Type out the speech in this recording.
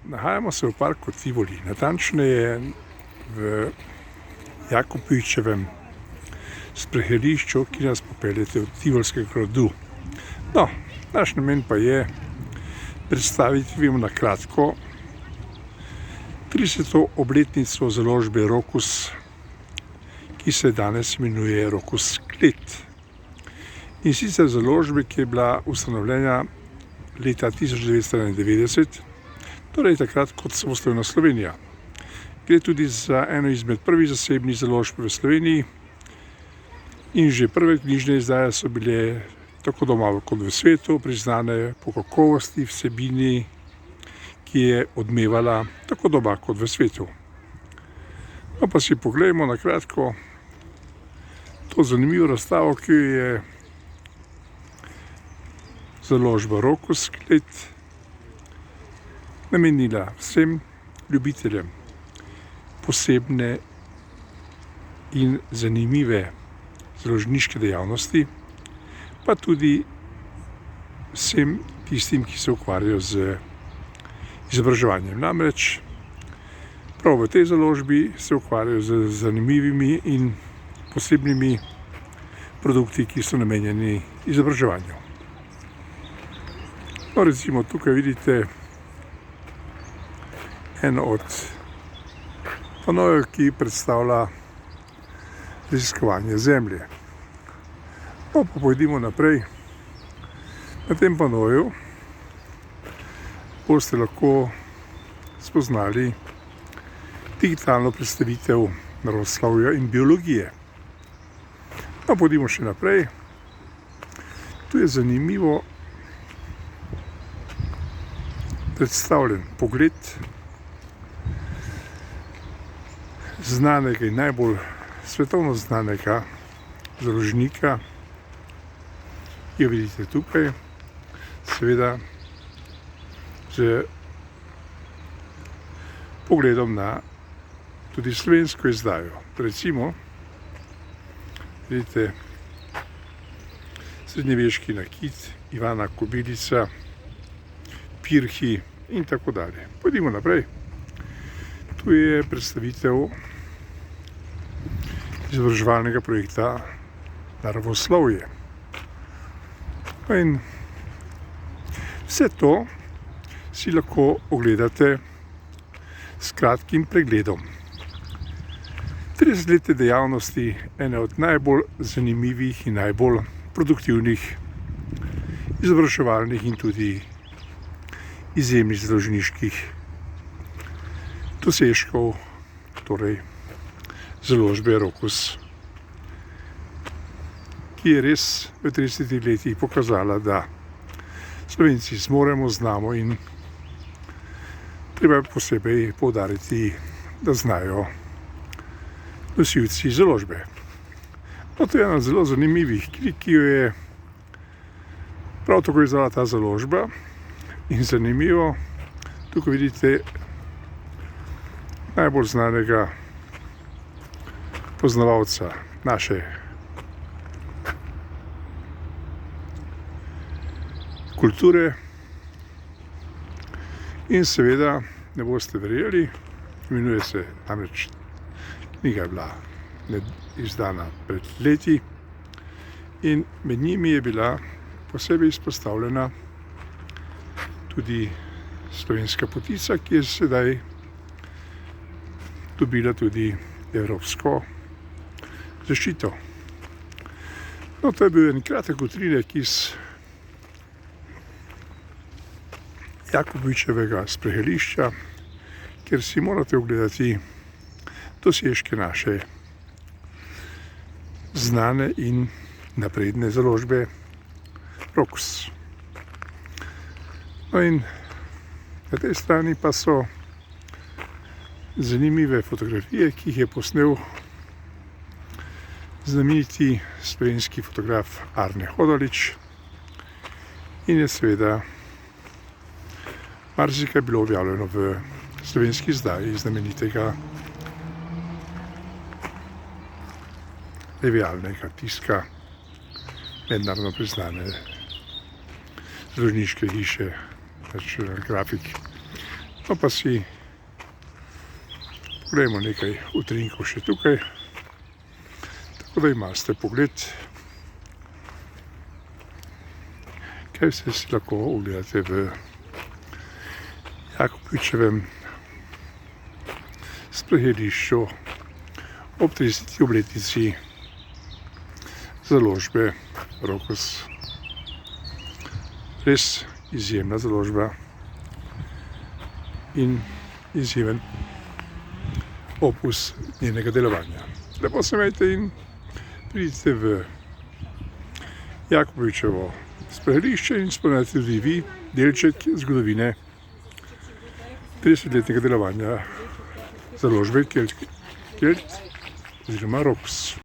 Nahajamo se v parku Tivoli, natančneje v Jakopovičevem sprehajališču, ki nas popeljete od Tivolskega gradu. No, naš namen pa je predstaviti vam na kratko 30. obletnico založbe Rokus, ki se danes imenuje Rokus Klet. In sicer založbe, ki je bila ustanovljena leta 1991, torej takrat kot samostojna Slovenija. Gre tudi za eno izmed prvih zasebnih založb v Sloveniji in že prve knjižne izdaje so bile tako doma kot v svetu priznane po kakovosti, vsebini, ki je odmevala tako doma kot v svetu. No pa si poglejmo na kratko to zanimivo razstavo, ki je založba Rokus Klet namenila vsem ljubiteljem posebne in zanimive založniške dejavnosti, pa tudi vsem tistim, ki se ukvarjajo z izobraževanjem. Namreč prav v tej založbi se ukvarjajo z zanimivimi in posebnimi produkti, ki so namenjeni izobraževanju. No, recimo tukaj vidite eno od panojev, ki predstavlja raziskovanje Zemlje. No, pa pojdimo naprej. Na tem panoju boste lahko spoznali digitalno predstavitev naravoslovja in biologije. No, pojdimo še naprej. Tu je zanimivo predstavljen pogled znanega in najbolj svetovno znanega založnika, ki jo vidite tukaj, seveda z pogledom na tudi slovensko izdajo. Recimo, vidite srednjeveški nakit Ivana Kobilica, pirhi in tako dalje. Pojdimo naprej. Tu je predstavitev izobraževalnega projekta Naravoslovje. In vse to si lahko ogledate s kratkim pregledom. 30-letne dejavnosti, ene od najbolj zanimivih in najbolj produktivnih izobraževalnih in tudi izjemnih založniških dosežkov, torej založbe Rokus, ki je res v 30 letih pokazala, da Slovenci zmoremo, znamo in treba posebej poudariti, da znajo nosilci založbe. No, to je ena zelo zanimivih knjig, ki jo je prav tako izdala ta založba. In zanimivo, tukaj vidite najbolj znanega poznavalca naše kulture in seveda ne boste verjeli, imenuje se namreč, knjiga je bila izdana pred leti in med njimi je bila posebej izpostavljena tudi slovenska potica, ki je sedaj dobila tudi evropsko zaščito. No, to je bil en kratek utrinek iz Jakopovičevega sprehajališča, kjer si morate ogledati dosežke naše znane in napredne založbe Rokus. No, in na tej strani pa so zanimive fotografije, ki jih je posnel znameniti slovenski fotograf Arne Hodalič in je seveda marsikaj bilo objavljeno v slovenski izdaji znamenitega revijalnega tiska mednarodno priznane založniške hiše National Graphic No pa si pogledamo nekaj utrinkov še tukaj, tako da imate pogled, kaj vse si lahko ogledate v Jakopovičevem sprehodišču ob 30. obletnici založbe Rokus. Res izjemna založba in izjemen opus njenega delovanja. Lepo se imejte in pridite v Jakopovičevo sprehodišče in spoznate tudi vi delček zgodovine 30-letnega delovanja založbe Kelt oziroma Rokus.